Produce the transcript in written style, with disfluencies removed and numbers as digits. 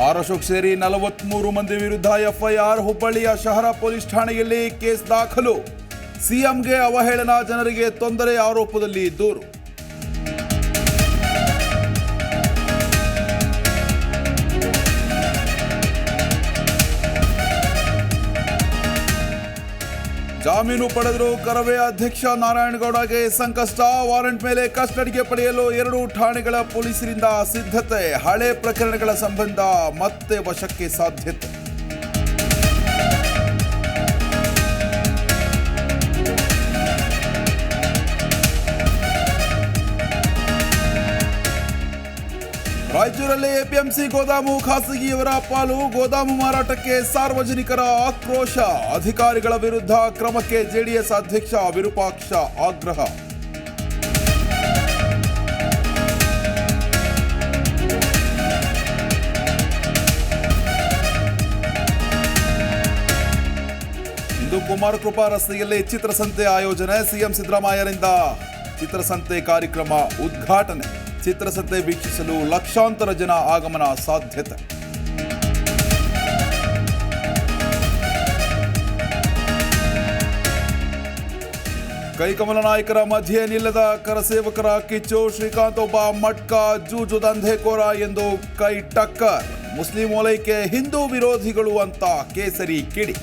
R Ashok ಸೇರಿ 43 ಮಂದಿ ವಿರುದ್ಧ ಎಫ್ಐಆರ್. ಹುಬ್ಬಳ್ಳಿಯ ಶಹರ ಪೊಲೀಸ್ ಠಾಣೆಯಲ್ಲಿ ಕೇಸ್ ದಾಖಲು. ಸಿಎಂಗೆ ಅವಹೇಳನ, ಜನರಿಗೆ ತೊಂದರೆ ಆರೋಪದಲ್ಲಿ ದೂರು. ಜಾಮೀನು ಪಡೆದರೂ ಕರವೇ ಅಧ್ಯಕ್ಷ ನಾರಾಯಣಗೌಡಗೆ ಸಂಕಷ್ಟ. ವಾರೆಂಟ್ ಮೇಲೆ ಕಸ್ಟಡಿಗೆ ಪಡೆಯಲು 2 ಠಾಣೆಗಳ ಪೊಲೀಸರಿಂದ ಸಿದ್ಧತೆ. ಹಳೆ ಪ್ರಕರಣಗಳ ಸಂಬಂಧ ಮತ್ತೆ ವಶಕ್ಕೆ ಸಾಧ್ಯತೆ. ರಾಯಚೂರಲ್ಲಿ ಎಪಿಎಂಸಿ ಗೋದಾಮು ಖಾಸಗಿಯವರ ಪಾಲು. ಗೋದಾಮು ಮಾರಾಟಕ್ಕೆ ಸಾರ್ವಜನಿಕರ ಆಕ್ರೋಶ. ಅಧಿಕಾರಿಗಳ ವಿರುದ್ಧ ಕ್ರಮಕ್ಕೆ ಜೆಡಿಎಸ್ ಅಧ್ಯಕ್ಷ ವಿರೂಪಾಕ್ಷ ಆಗ್ರಹ. ಇಂದು ಕುಮಾರಕೃಪಾ ರಸ್ತೆಯಲ್ಲಿ ಚಿತ್ರಸಂತೆ ಆಯೋಜನೆ. ಸಿಎಂ ಸಿದ್ದರಾಮಯ್ಯರಿಂದ ಚಿತ್ರಸಂತೆ ಕಾರ್ಯಕ್ರಮ ಉದ್ಘಾಟನೆ. ಚಿತ್ರಸಂತೆ ವೀಕ್ಷಿಸಲು ಲಕ್ಷಾಂತರ ಜನ ಆಗಮನ ಸಾಧ್ಯತೆ. ಕೈಕಮಲ ನಾಯಕರ ಮಧ್ಯೆ ನಿಲ್ಲದ ಕರಸೇವಕರ ಕಿಚ್ಚು. ಶ್ರೀಕಾಂತ್ ಒಬ್ಬ ಮಟ್ಕ ಜೂಜು ದಂಧೆಕೋರ ಎಂದು ಕೈ ಟಕ್ಕರ್. ಮುಸ್ಲಿಂ ಓಲೈಕೆ ಹಿಂದೂ ವಿರೋಧಿಗಳು ಅಂತ ಕೇಸರಿ ಕಿಡಿ.